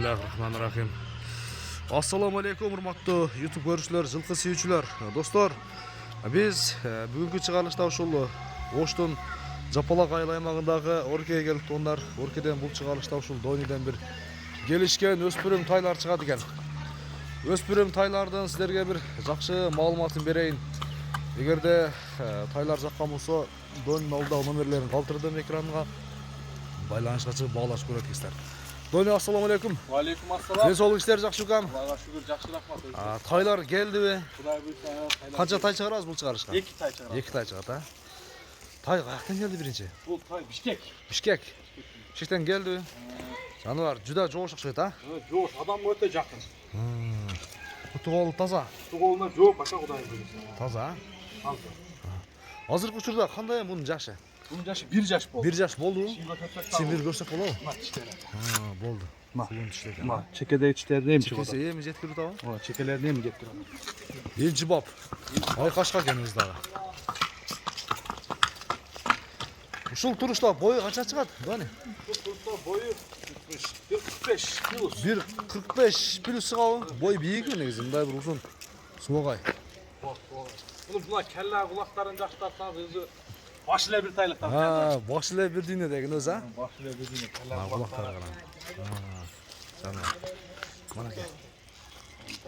Bismillahirrahmanirrahim. Assalamu alaikum урматтуу YouTube көрүүчүлөр, жылкы сүйүүчүлөр. Достор, биз бүгүнкү чыгарылышта ушул Оштун Жапалак айыл аймагындагы Оркеге келип тоондар. Оркеден бул чыгарылышта ушул Дониден бир келишкен өспүрүм тайлар чыгат экен. Өспүрүм тайлардын сиздерге бир жакшы маалыматын берейин. Эгерде тайлар жаккан болсо, Донидин алдагы номерлерин калтырдым экранга. Байланышка чыгып баалашып көрөтүңүздөр. Дони, ассаламу алейкум. Алейкум ассалам. Денсаулык иштер жакшы экан? Аллага шүгүр, жакшы рахмат. Тайлар келдиби? Кудай буйрса, тайлар. Канча тай чыгарабыз бул чыгарышка? 2 тай чыгарабыз. 2 тай чыгат, а? Тай каяктан келди биринчи? Бул тай Бишкек. Бишкек. Бишкектен келдиби? Жаныбар жуда жоош окшойт, а? Жоош, адамга өтө жакын. Кутугол таза. Туголуна жооп баша Кудай буйрса. Таза, а? Таза. Азыркы учурда кандай мунун жашы? Бунун жашы 1 жаш болду. 1 жаш болду. Симир Симир көрсөк болобу? Мына тиштери. Болду. Кулун тиштери. Мына чекедеги тиштерди эми чыгып Чекеси эми жеткирип атабы? атат. Чекелерин эми кеп турат. Элчи бап. Айкашка экенбиз дагы. Ушул турушта бою канча чыгат, Дони? Бул турда бою 45 плюс. 1.45 плюс чыгабы? Бой бийик негизи, мындай бир узун сугай. Бунун мына келла кулактарын жакшыртсаңыз өзү баш эле бир тайлыктан. Баш эле бир дүйнөдө экен өзү, а? Баш эле бир дүйнө келла Кулактары гана. Жана. Манаке.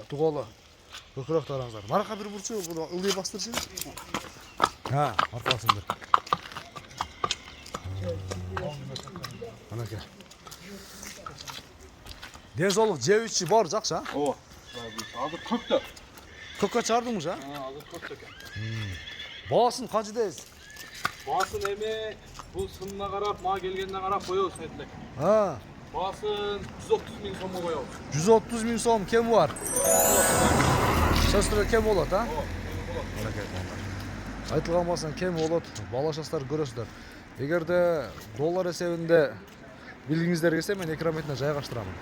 Туголу. Көкүрөктөрүңүздөр. Маракка бир бурчу, буну ылдый бастырчы. Аркасын бир. Манаке. Денсаулык жеп ичи бар жакшы, а? Ооба. Азыр көктө. Көккө чыгардыңыз, а? Азыр көктө экен. Баасын канча дейсиз? Баасын эми бул сынына карап, мага келгенине карап коебуз айтылат. Баасын 130 миң сомго коебуз. 130 миң сом кем бар? Сөзсүз кем болот, а? Айтылган баасын кем болот, балашастар көрөсүздөр. Эгерде доллар эсебинде билгиңиздер келсе, мен экран бетине жайгаштырамын.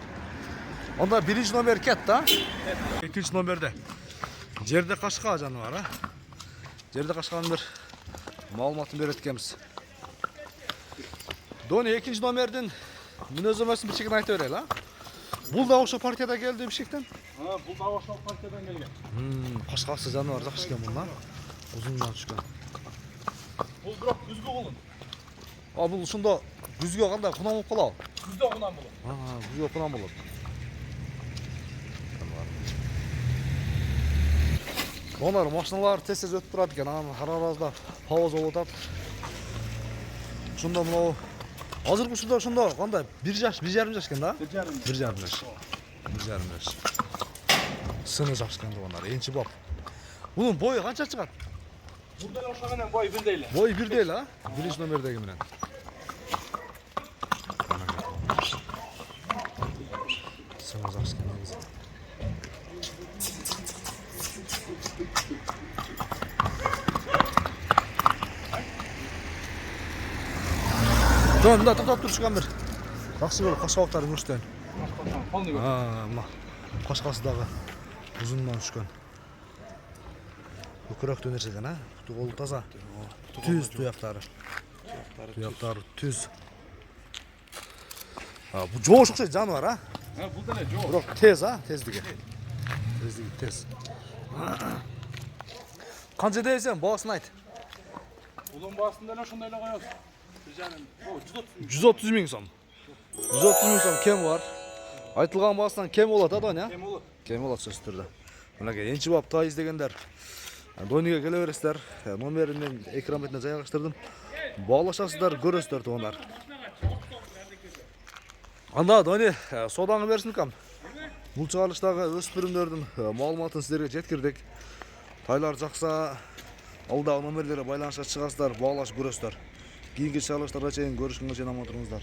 Онда биринчи номер кет, да? Экинчи номерде жерде кашка жаныбар, а? Жерде кашканын бир маалыматын берет экенбиз. Дони, экинчи номердин мүнөзөмөсүн бишкектен айта берели, а? Бул да ошо партияда келди бишкектен? Бул да ошол партиядан келген. Кашкасы жаныбар жакшы экен бул, а? Узундан түшкөн. Бул бирок күзгү кулун. Бул ушундо күзгө кандай кунам болуп калабы? Күздө кунам болот. Күзгө кунам болот. Онар машиналар тез-тез өтүп турат экен, анан арабызда пауза болуп атат. Ушундо мынау азыркы учурда ошондо кандай 1 жаш, 1,5 жаш экен да? 1,5 жаш. 1,5 жаш. Сыны жакшы экен онар, энчи бап. Бунун бою канча чыгат? Бул деле ошо менен бою бирдей эле. Бою бирдей эле, а? Биринчи номердеги менен. Сыны жакшы экен негизи. Мында токтоп турушкан бир жакшы болуп кашкабактарды көрсөтөйүн. Мына кашкасы дагы узундан түшкөн. Көкүрөктөн нерсе экен, а? Туголу таза. Түз туяктары. Туяктары түз. Бул жоош окшойт жаныбар, а? Бул деле жок. Бирок тез, а? Тездиги. Тездиги тез. Канча дейсиң, баасын айт. Булун баасын деле ошондой эле коебуз. 130 миң сом. 130 миң сом кем бар. Айтылган баасынан кем болот, а, Дони? Кем болот. Кем болот сөзсүз түрдө. Мынакей энчи бап тай издегендер Дониге келе бересиздер. Номерин мен экран бетине жайгаштырдым. Баалашасыздар, көрөсүздөр тоонар. Анда Дони, содаңы берсин кам. Бул чыгарылыштагы өспүрүмдөрдүн маалыматын сиздерге жеткирдик. Тайлар жакса, алдагы номерлерге байланышка чыгасыздар, баалашып көрөсүздөр. Кийинки чыгарылыштарга чейин көрүшкөнгө чейин аман туруңуздар.